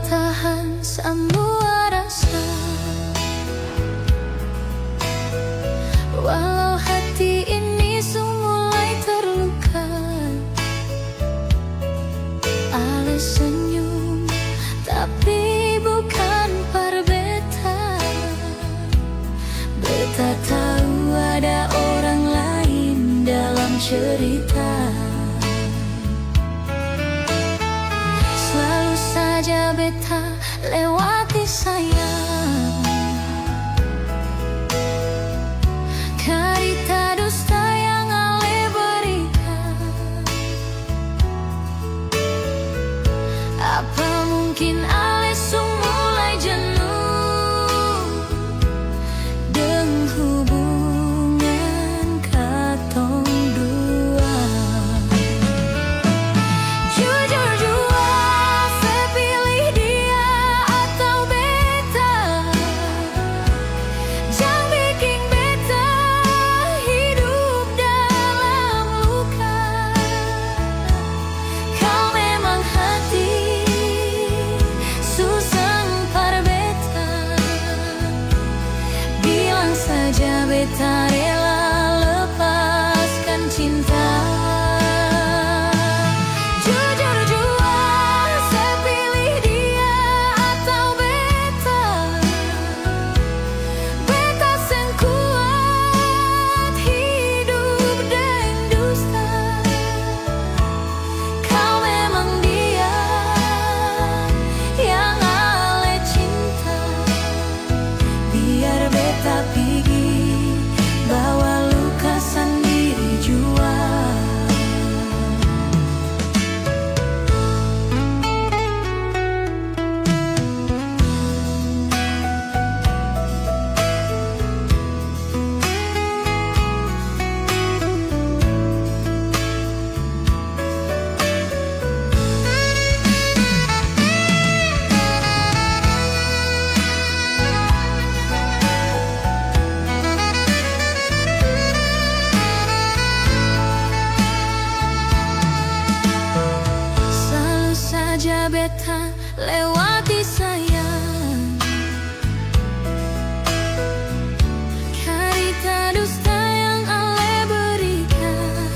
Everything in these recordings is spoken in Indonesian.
tahan semua rasa, walau hati ini mulai terluka. Ale senyum tapi bukan par beta. Beta tahu ada orang lain dalam cerita. Selalu saja beta lewati sayang, karita dusta yang ale berikan. Apa mungkin ale mulai jenuh dengan hubungan katong dua. Jujur jua, saya pilih dia atau beta. Jangan bikin beta hidup dalam luka. Kau memang hati susah par beta. Bilang saja beta rela lepaskan cinta. Jujur jua, saya pilih dia atau beta. Beta sen kuat hidup dengan dusta. Kau memang dia yang ale cinta. Biar beta pergi bawa luka sendiri jua. Selalu saja beta lewati sayang, karita dusta yang ale berikan.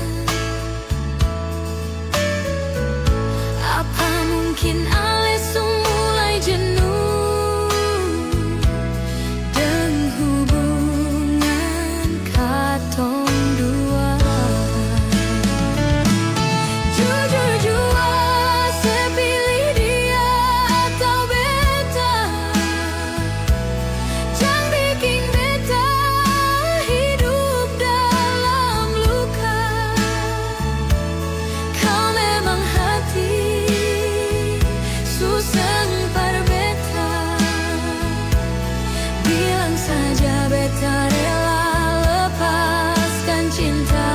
Apa mungkin ale mulai jenuh dengan hubungan katong dua. Jujur jua, saya pilih dia atau beta. Jangan bikin beta hidup dalam luka. Kau memang hati susah par beta. Bilang saja beta rela lepaskan cinta.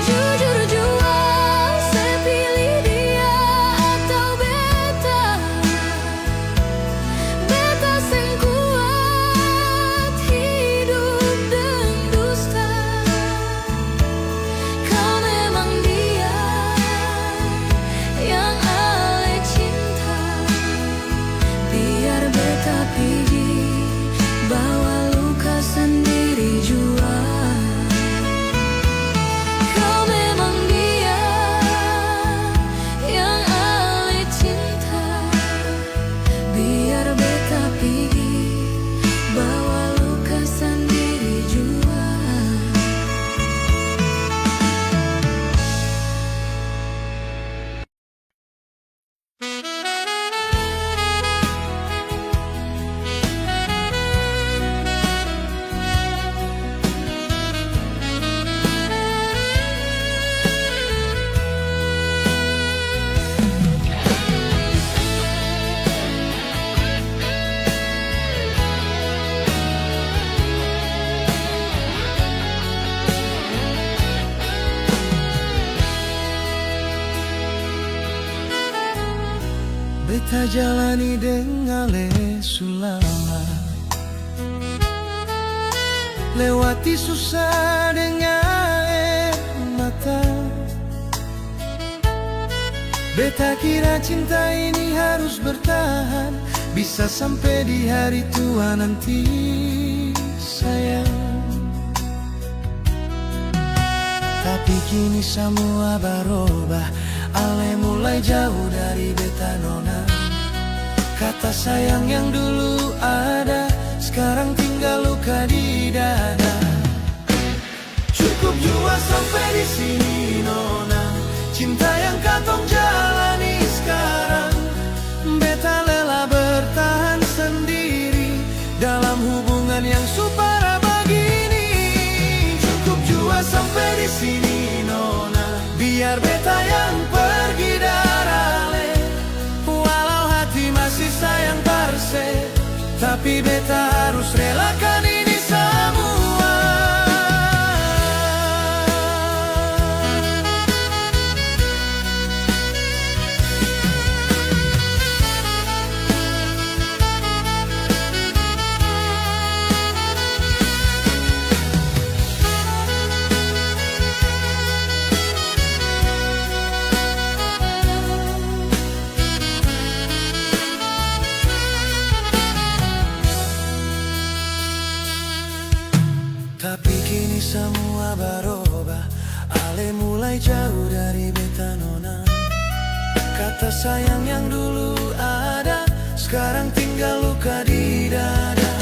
Jujur jua, saya pilih dia atau beta. Beta sen kuat hidup dengan dusta. Kau memang dia yang ale cinta. Biar beta pergi bawa luka sendiri jua. Kau memang dia yang ale cinta. Biar beta pergi bawa luka sendiri jua. Beta jalani dengan sulama, lewati susah dengan air mata. Beta kira cinta ini harus bertahan, bisa sampai di hari tua nanti, sayang. Tapi kini semua berubah, ale mulai jauh dari beta nona. Kata sayang yang dulu ada, sekarang tinggal luka di dada. Cukup jua sampai di sini nona, cinta yang katong jalani sekarang. Beta lelah bertahan sendiri dalam hubungan yang supara begini. Cukup jua sampai di sini nona, biar beta yang pergi darale. Walau hati masih sayang parse, tapi beta harus relakan ini semua. Tapi kini semua berubah, ale mulai jauh dari beta nona. Kata sayang yang dulu ada, sekarang tinggal luka di dada.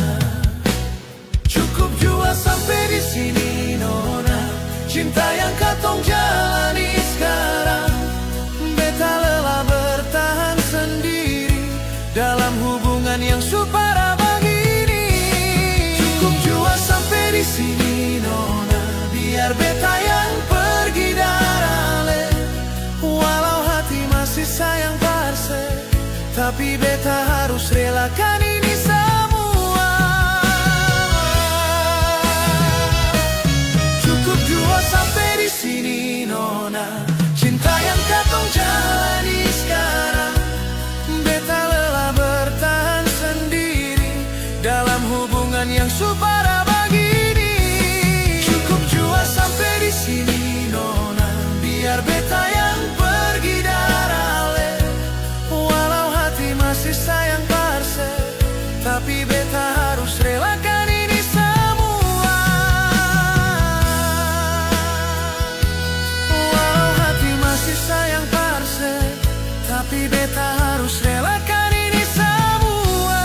Cukup jua sampai di sini nona, cinta yang katong jalani sekarang. Beta lelah bertahan sendiri dalam hubungan yang supara begini. Cukup jua sampai di sini nona, biar beta yang pergi darale. Walau hati masih sayang parse, tapi beta harus relakan ini semua. Cukup jua sampai di sini nona, cinta yang katong jalani sekarang. Beta lelah bertahan sendiri dalam hubungan yang supara begini. Cukup jua sampai di sini nona, biar beta yang pergi darale. Walau hati masih sayang parse, tapi beta harus relakan ini semua. Walau hati masih sayang parse, tapi beta harus relakan ini semua.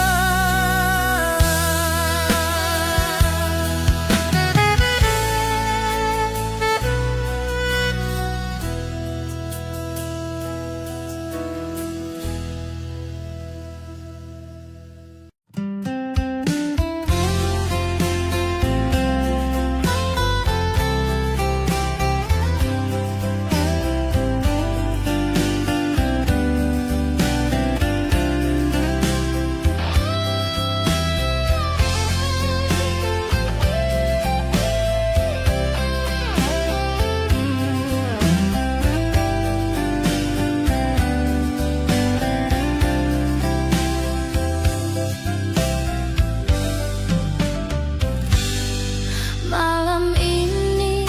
Malam ini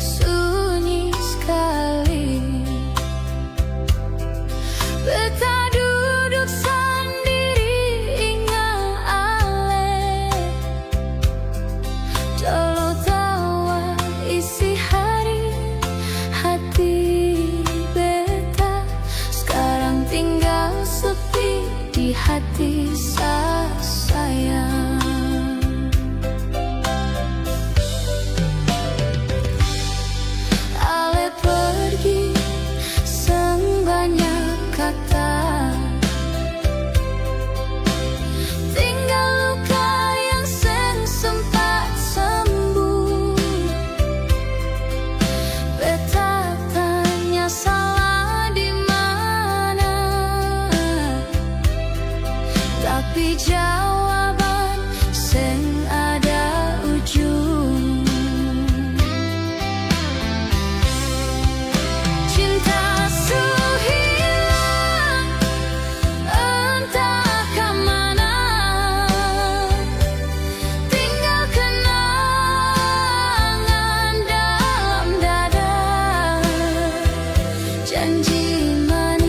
sunyi sekali, beta duduk sendiri ingat ale. Jolo tawa isi hari hati beta, sekarang tinggal sepi di hati sayang. Ale pergi sang banyak kata, tinggal luka yang sen sempat sembuh. Beta tanya salah di mana, tapi jawaban sen ada ujung. Cinta su hilang entah kemana, tinggal kenangan dalam dada. Janji manis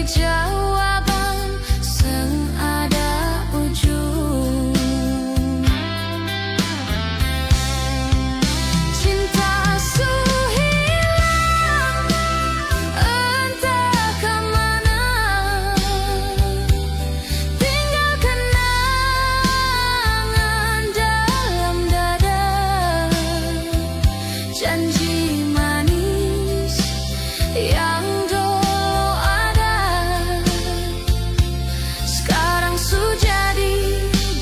beri jawaban sing ada ujung. Cinta su hilang entah kemana, tinggal kenangan dalam dada. Janji manis yang dulu ada sekarang sudah jadi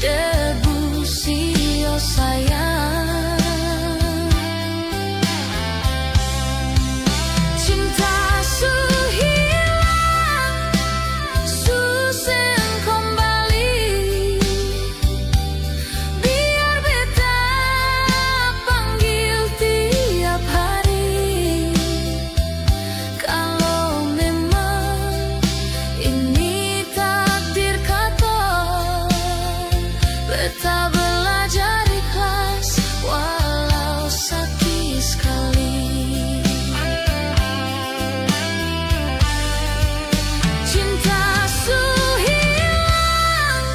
debu, sio sayang. Cinta su hilang, susah kembali, biar beta panggil tiap hari. Kalau memang ini takdir kata, beta belajar ikhlas walau sakit sekali. Cinta su hilang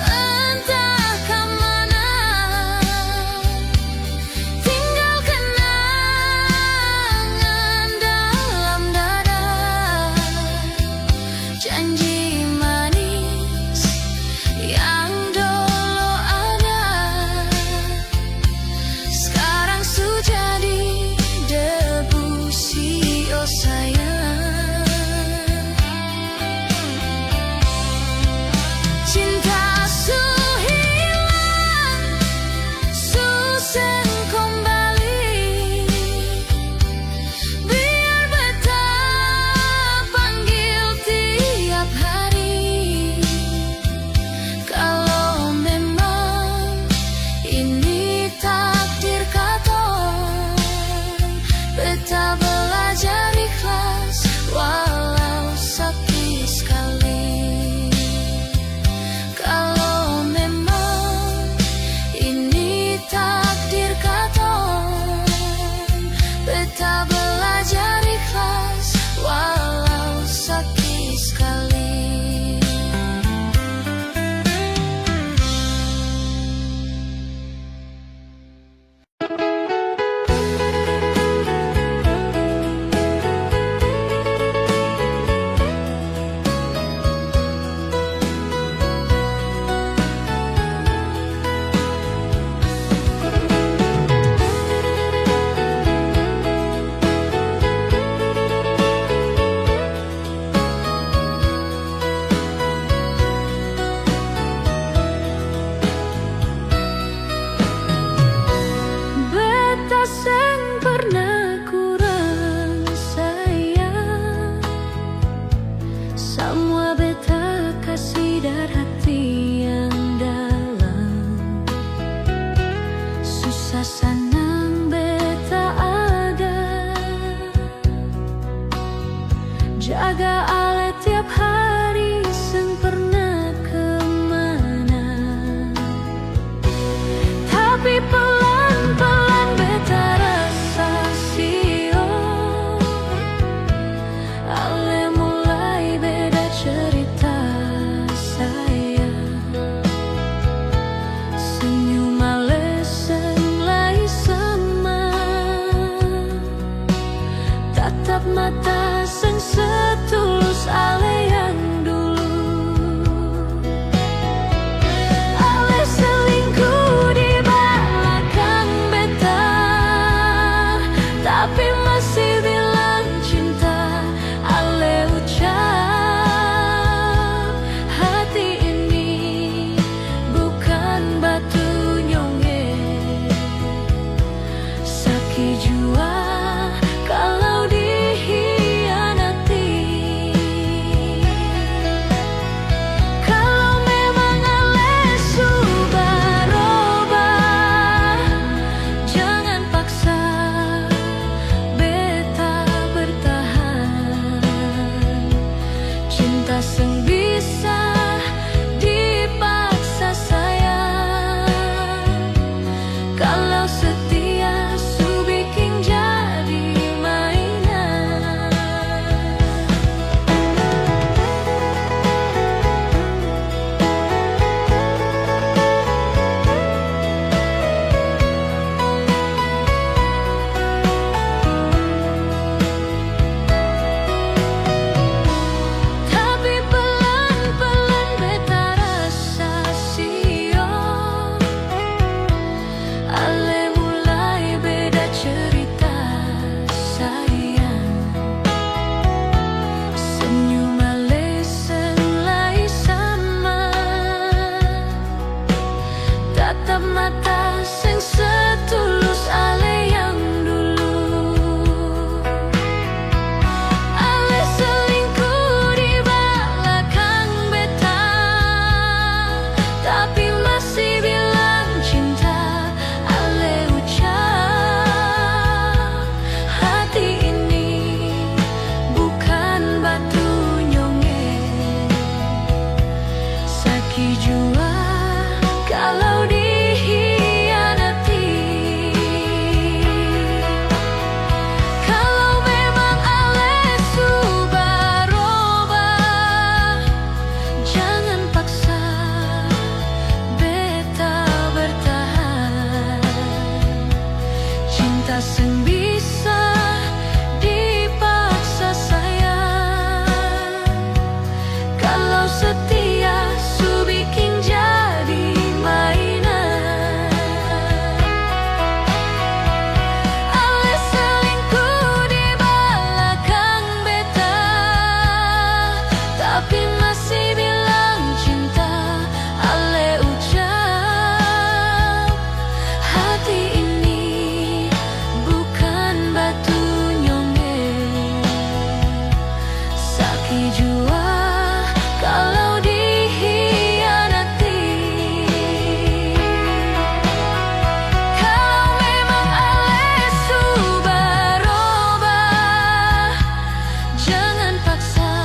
entah kemana, tinggal kenangan dalam dada. Janji manis yang dulu ada sekarang sudah jadi debu, sio sayang. Cinta su hilang, susah kembali, biar beta panggil tiap hari. Kalau memang ini takdir kata, beta belajar ikhlas walau sakit sekali. Kalau memang ini takdir kata, beta belajar ikhlas walau sakit sekali. Beta sing pernah kurang sayang, semua beta kasih dari hati yang dalam. Susah senang beta ada, jaga ale tiap hari sing pernah kemana. Tapi pelan-pelan beta rasa sio, ale mulai beda cerita sayang. Senyum ale mulai sama, tatap mata sing setulus ale yang tapi masih bilang cinta. Ale ucap, hati ini bukan batu nyongge. Sakit jua kalau dikhianati. Kalau memang ale sudah berubah, jangan paksa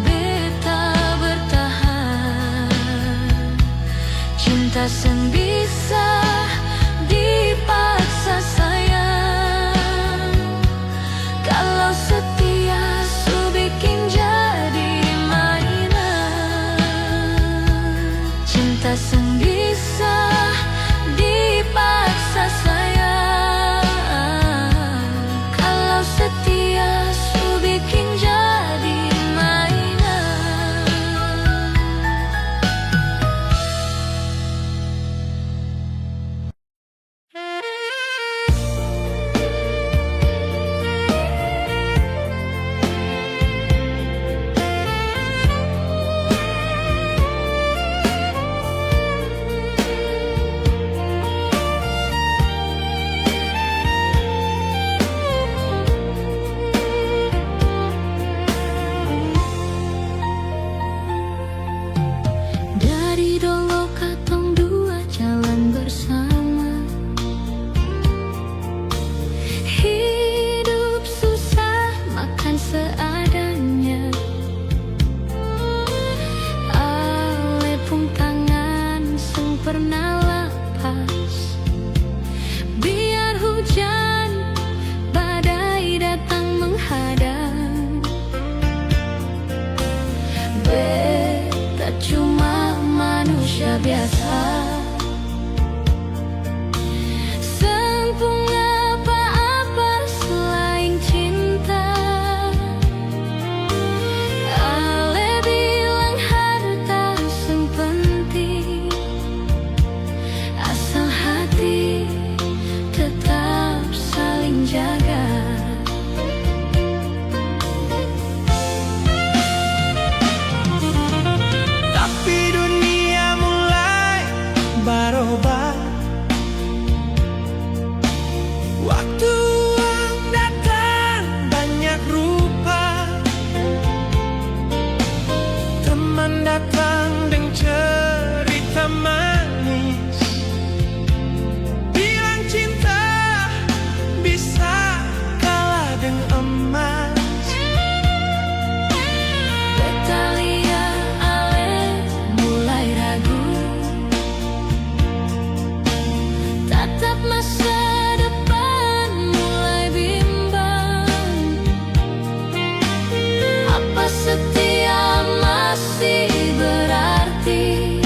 beta bertahan. Cinta sen bisa dipaksa sayang. Kalau setia su bikin jadi mainan. Cinta sen bisa dipaksa sayang. Kalau setia su bikin jadi mainan. Dari dulu katong dua jalan bersama. Hidup susah, makan seadanya. Ale pun tangan seng pernah lepas. Biar hujan, badai datang menghadang. Beta cuma manusia biasa. Sempung apa-apa selain cinta. Ale bilang harta seng penting, asal hati tetap saling jaga. Tapi dunia mulai berubah. Waktu yang datang banyak rupa. Teman datang dengan cerita manis. Bilang cinta bisa kalah dengan emas. Beta lihat ale mulai ragu. Tatap masa depan mulai bimbang. Apa setia masih berarti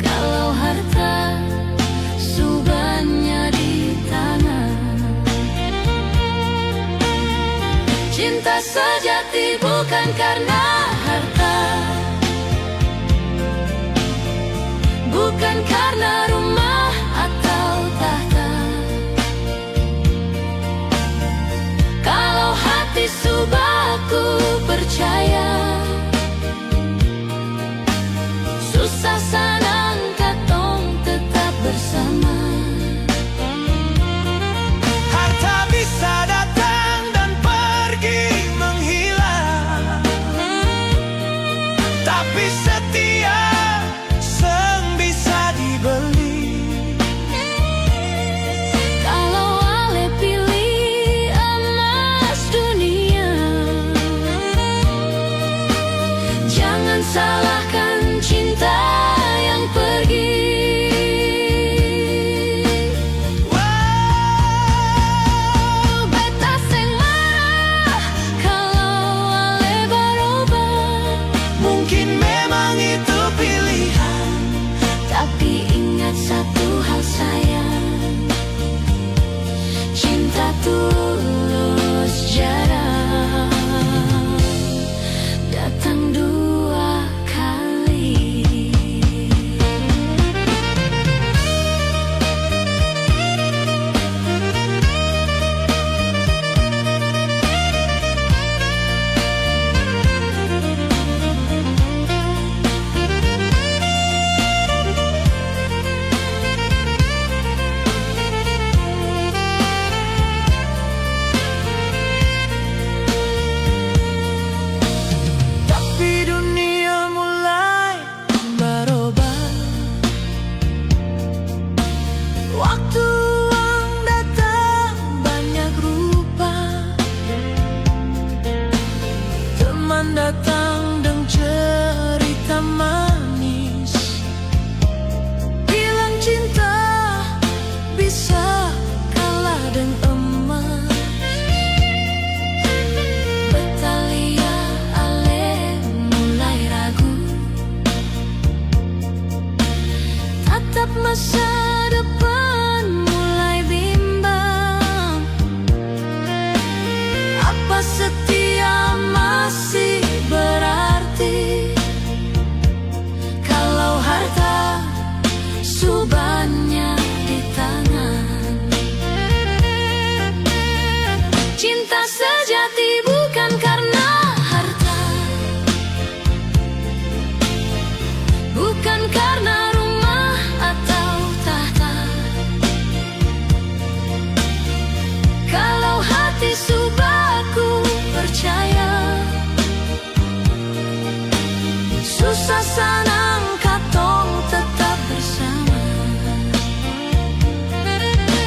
kalau harta subahnya di tangan? Cinta sejati bukan karena harta, bukan karena rumah atau tahta. Kalau hati subaku percaya, susah senang katong tetap bersama. Harta bisa datang dan pergi menghilang, tapi setia seng bisa dibeli. sanang katong tetap bersama.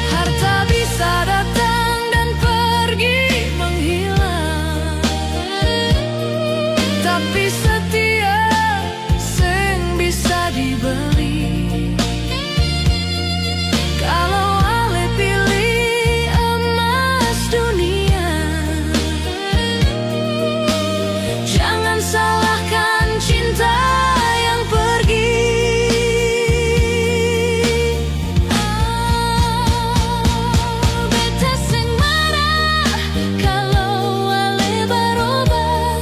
Harta bisa datang dan pergi menghilang, tapi setia sing bisa dibeli. Kalau ale pilih emas dunia, jangan salahkan cinta yang pergi. Beta sing marah kalau ale berubah.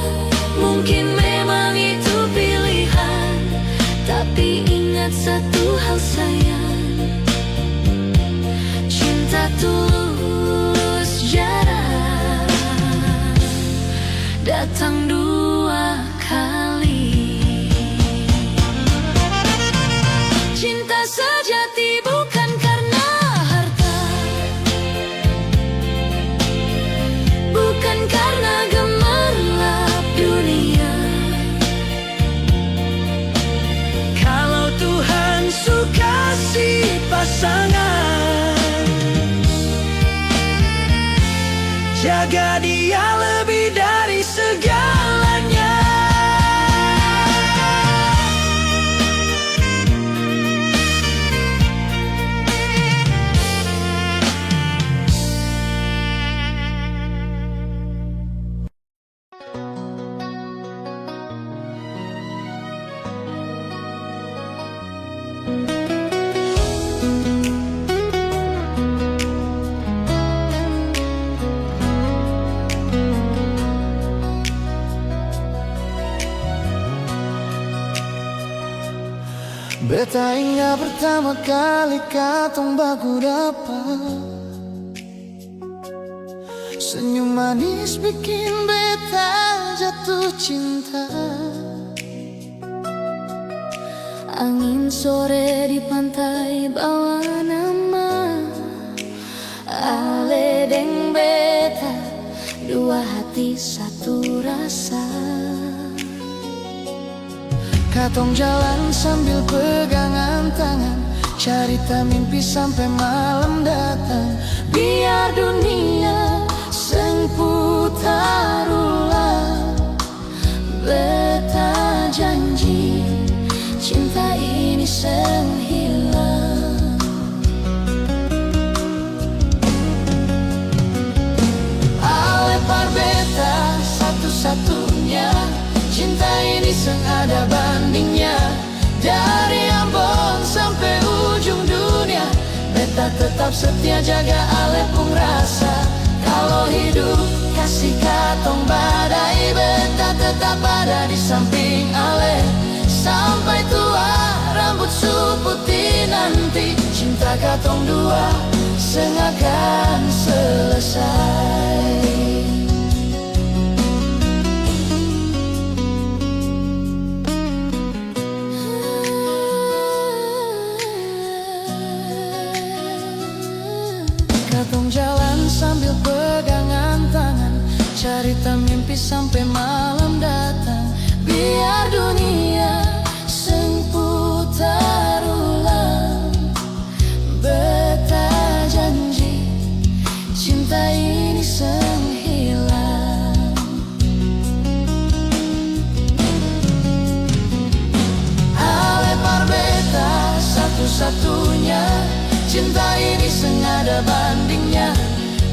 Mungkin memang itu pilihan, tapi ingat satu hal sayang, cinta tulus jarang datang dua kali. Cinta sejati bukan karena harta, bukan karena gemerlap dunia. Kalau Tuhan suka si pasangan, jaga dia lebih dari segalanya. Beta ingat pertama kali katong baku dapat, senyum manis bikin beta jatuh cinta. Angin sore di pantai bawa nama ale deng beta, dua hati satu rasa. Katong jalan sambil pegangan tangan, cerita mimpi sampai malam datang. Biar dunia seng putar ulang, beta janji cinta ini seng hilang. Ale par beta satu-satunya, cinta ini seng ada bandingnya. Dari Ambon sampai ujung dunia, beta tetap setia jaga ale pung rasa. Kalau hidup kasih katong badai, beta tetap ada di samping ale. Sampai tua rambut su putih nanti, cinta katong dua seng akan selesai. Katong jalan sambil pegangan tangan, cerita mimpi sampai malam datang. Biar dunia seng putar ulang, beta janji cinta ini seng hilang. Ale par beta satu-satunya, cinta ini seng ada bandingnya.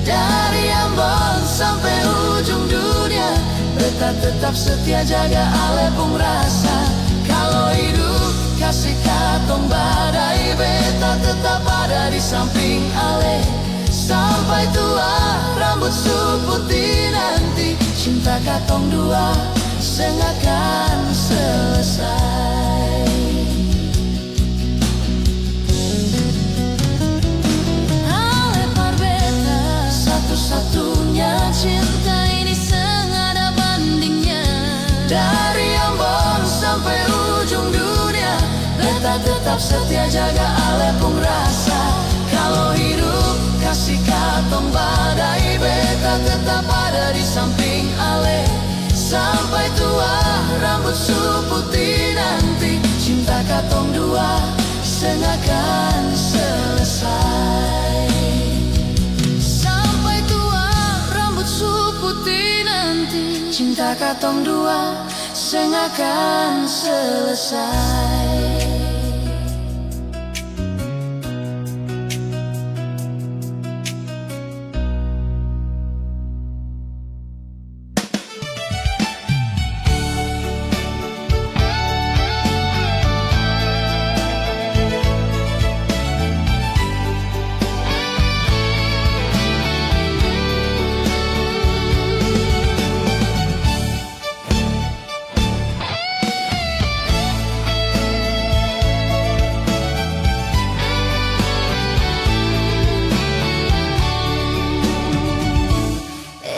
Dari Ambon sampai ujung dunia, beta tetap setia jaga ale pung rasa. Kalau hidup kasih katong badai, beta tetap ada di samping ale. Sampai tua rambut su putih nanti, cinta katong dua seng akan selesai. Satu-satunya, cinta ini seng ada bandingnya. Dari Ambon sampai ujung dunia, beta tetap setia jaga ale pung rasa. Kalau hidup kasih katong badai, beta tetap ada di samping ale. Sampai tua rambut su putih nanti, seng akan selesai. Sampai tua rambut su putih nanti, cinta katong dua seng akan selesai.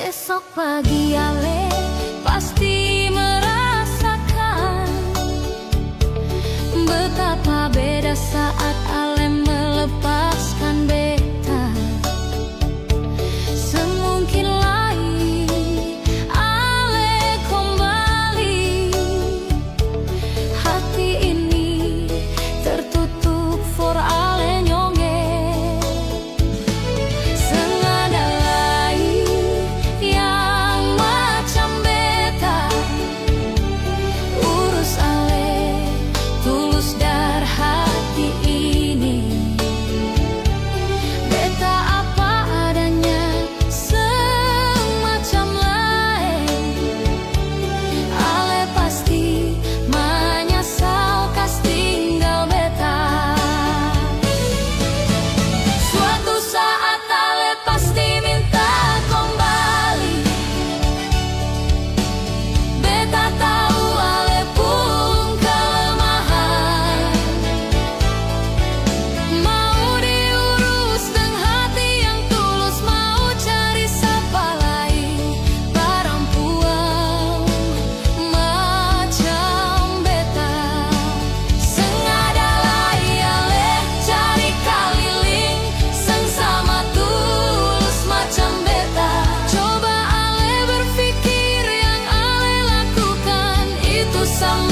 Esok pagi Ale pasti merasakan betapa beda saat Ale melepaskan beta. Semungkin lagi Ale kembali, hati ini tertutup for Ale nyonge. Sengada lain yang macam beta, urus Ale tulus dar hati ini. Beta apa adanya semacam lain, Ale pasti menyesal kas tinggal beta. Suatu saat Ale pasti minta kembali. Beta tahu Ale pun kelemahan, mau diurus dengan hati yang tulus, mau cari siapa lain perempuan macam beta. Sengada lai Ale cari keliling, seng sama tulus macam beta. Coba Ale berpikir yang Ale lakukan itu sama